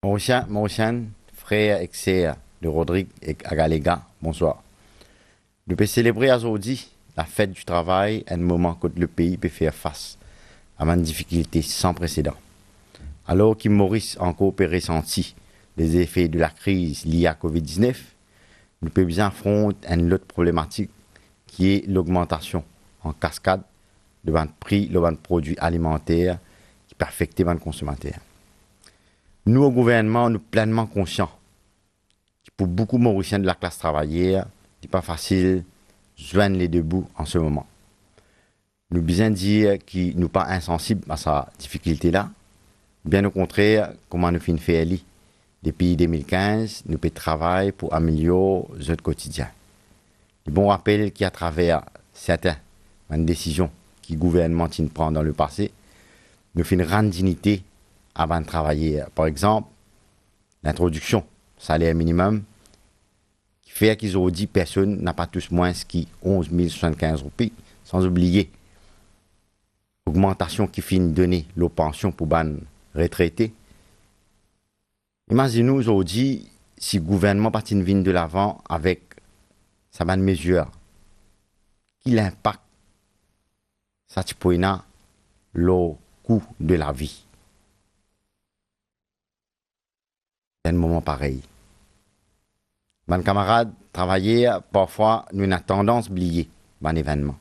Mauricien, frère et sœur de Rodrigue et Agalega, bonsoir. Nous pouvons célébrer aujourd'hui la fête du travail, un moment que le pays peut faire face à une difficulté sans précédent. Alors que Maurice a encore ressenti les effets de la crise liée à Covid-19, nous pouvons bien affronter une autre problématique qui est l'augmentation en cascade de prix de produits alimentaires qui peut affecter les consommateurs. Nous, au gouvernement, nous sommes pleinement conscients que pour beaucoup de Mauriciens de la classe travaillère, ce n'est pas facile de joindre les deux bouts en ce moment. Nous bien dire que nous ne sommes pas insensibles à cette difficulté-là. Bien au contraire, comment nous faisons faire depuis 2015, nous pouvons travailler pour améliorer notre quotidien. Le bon rappel qu'à travers certaines décisions que le gouvernement prend dans le passé, nous faisons rendre dignité avant de travailler. Par exemple, l'introduction salaire minimum qui fait qu'ils ont 10 personnes n'a pas tous moins que 11 075 roupies, sans oublier l'augmentation qui finit de donner la pension pour les retraités. Imaginez-nous aujourd'hui si le gouvernement partit de l'avant avec sa bonne mesure. Quel impact ça peut avoir le coût de la vie? Un moment pareil. Mes camarades travailler, parfois, nous avons tendance à oublier un événement.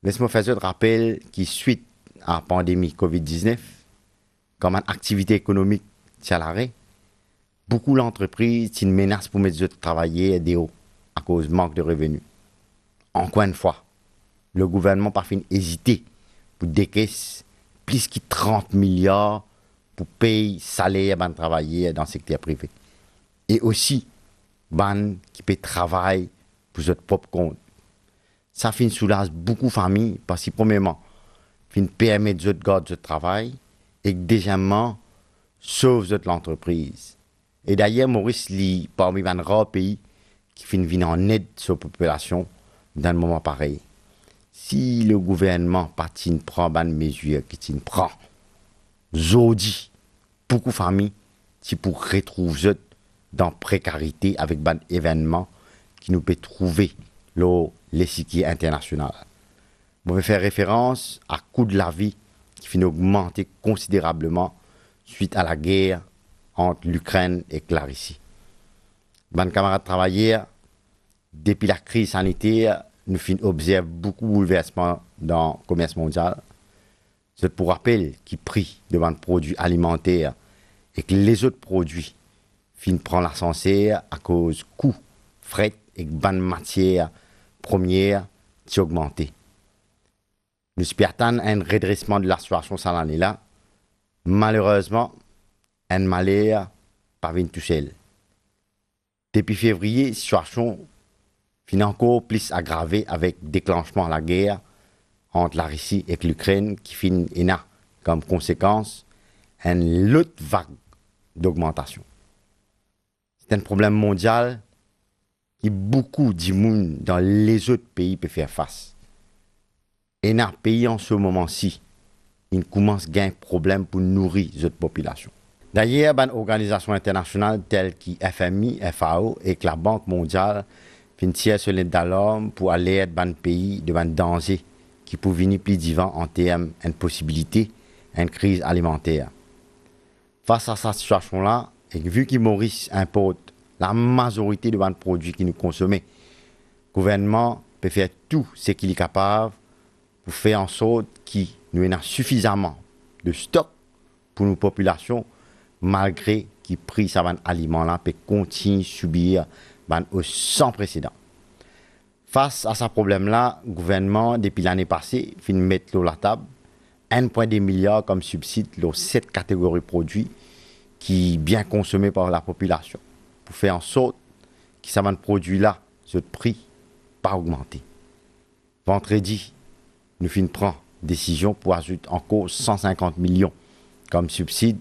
Laisse-moi faire un rappel qui, suite à la pandémie Covid-19, comme une activité économique à l'arrêt, beaucoup d'entreprises sont une menace pour mettre les autres travailler à cause du manque de revenus. Encore une fois, le gouvernement parfois hésité pour décaisser plus de 30 milliards pour payer salaire à travailler dans le secteur privé. Et aussi, qui peut travailler pour votre propre compte. Ça fait soulage beaucoup de familles parce que, premièrement, ça permet de garder votre travail et que, deuxièmement, sauve l'entreprise. Et d'ailleurs, Maurice lit parmi les rares pays qui viennent en aide sur la population dans un moment pareil. Si le gouvernement prend des mesures qu'il prend, aujourd'hui, beaucoup de familles qui pour retrouver dans la précarité avec des événements qui nous peut trouver l'échiquier international. On va faire référence à coût de la vie qui finit augmenter considérablement suite à la guerre entre l'Ukraine et la Russie. Mes camarades travailleurs, depuis la crise sanitaire, nous observons beaucoup de bouleversements dans le commerce mondial. C'est pour rappel que le prix de les produits alimentaires et que les autres produits prennent l'ascenseur à cause du coût, fret et bonnes matières premières qui augmentent. Nous attendons un redressement de la situation cette année-là. Malheureusement, un malheur parvient tout seul. Depuis février, la situation est encore plus aggravée avec le déclenchement de la guerre entre la Russie et l'Ukraine qui finit comme conséquence une autre vague d'augmentation. C'est un problème mondial qui beaucoup de monde dans les autres pays peuvent faire face. Et dans le pays en ce moment-ci, il commence à gagner un problème pour nourrir les autres populations. D'ailleurs, les organisations internationales telles que FMI, FAO et la Banque mondiale tirent sur l'aide d'alarme pour alerter les pays de danger qui peut venir plus divin en termes d'impossibilité à une crise alimentaire. Face à cette situation-là, et vu que Maurice importe la majorité de produits que nous consommons, le gouvernement peut faire tout ce qu'il est capable pour faire en sorte qu'il nous ait suffisamment de stock pour nos populations, malgré que le prix de ces aliments-là peut continuer à subir une hausse sans précédent. Face à ce problème-là, le gouvernement, depuis l'année passée, finit de mettre sur la table 1,2 milliard comme subside aux 7 catégories de produits qui sont bien consommés par la population, pour faire en sorte que ces produits-là, ce prix, pas augmenter. Vendredi, nous finissons de prendre décision pour ajouter encore 150 millions comme subside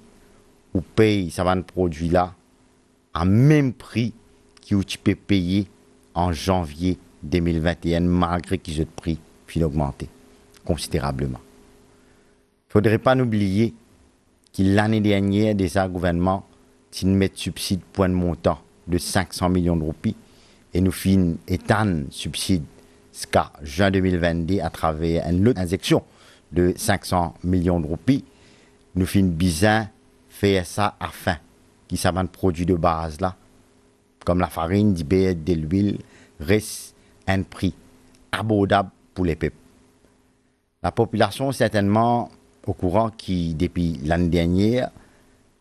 ou payer ces produits-là à même prix que tu peux payer en janvier 2021, malgré que le prix finit augmenter considérablement. Il ne faudrait pas oublier que l'année dernière, déjà, le gouvernement tu mets subside pour un montant de 500 millions de roupies et nous fin étendre subside jusqu'à juin 2022 à travers une autre injection de 500 millions de roupies. Nous fin bien faire ça afin qu'ils savent un produit de base là, comme la farine, du beurre, de l'huile, reste un prix abordable pour les peuples. La population est certainement au courant qui, depuis l'année dernière,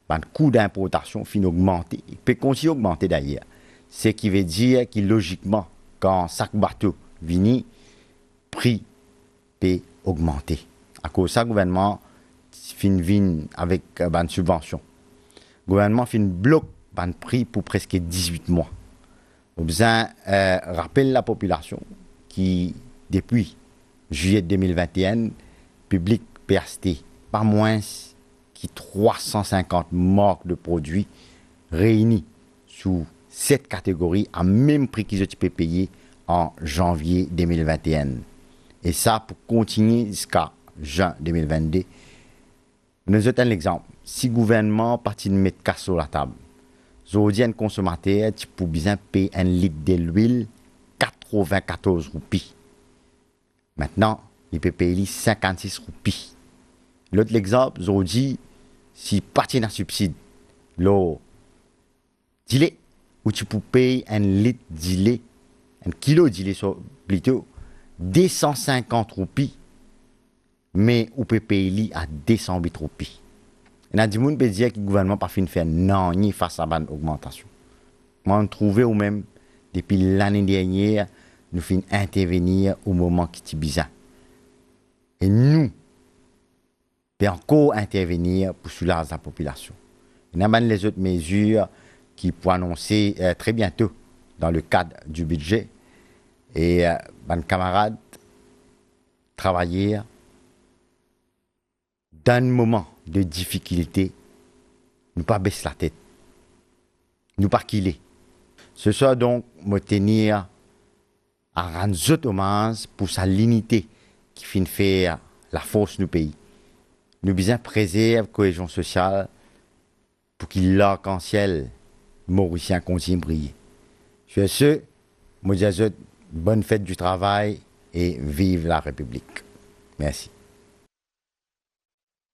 le coût d'importation fin augmenter. Il peut continuer à augmenter d'ailleurs. Ce qui veut dire que logiquement, quand chaque bateau vient, le prix peut augmenter. À cause de ça, le gouvernement vient avec une subvention. Le gouvernement bloque le prix pour presque 18 mois. Nous besoin rappelle la population qui, depuis juillet 2021, public peut acheter pas moins que 350 marques de produits réunis sous cette catégorie à même prix qu'ils ont payé en janvier 2021. Et ça pour continuer jusqu'à juin 2022. Nous avons un exemple. Si le gouvernement partit de mettre casse sur la table, aujourd'hui, un consommateur peut bien payer un litre d'huile 94 roupies. Maintenant, il peut payer 56 roupies. L'autre exemple, aujourd'hui, si parti dans subside, l'eau, dilé, où tu peux payer un litre dilé, un kilo dilé plutôt, 250 roupies, mais on peut payer à 208 roupies. Il y a des gens qui peuvent dire que le gouvernement n'a pas fait faire non ni face à une augmentation. Moi, on trouve ou même, depuis l'année dernière, nous finissons intervenir au moment qui est bizarre. Et nous, peut encore intervenir pour soulager la population. Il y a les autres mesures qui pourront annoncer très bientôt dans le cadre du budget. Et mes camarades, travailler dans un moment de difficulté, ne pas baisser la tête, ne pas killer. Ce soir donc, me tenir à rendre hommage pour sa dignité qui finit faire la force du pays. Nous besoin préserver la cohésion sociale pour qu'il l'arc-en-ciel mauricien continue de briller. Sur ce, je dis bonne fête du travail et vive la République. Merci.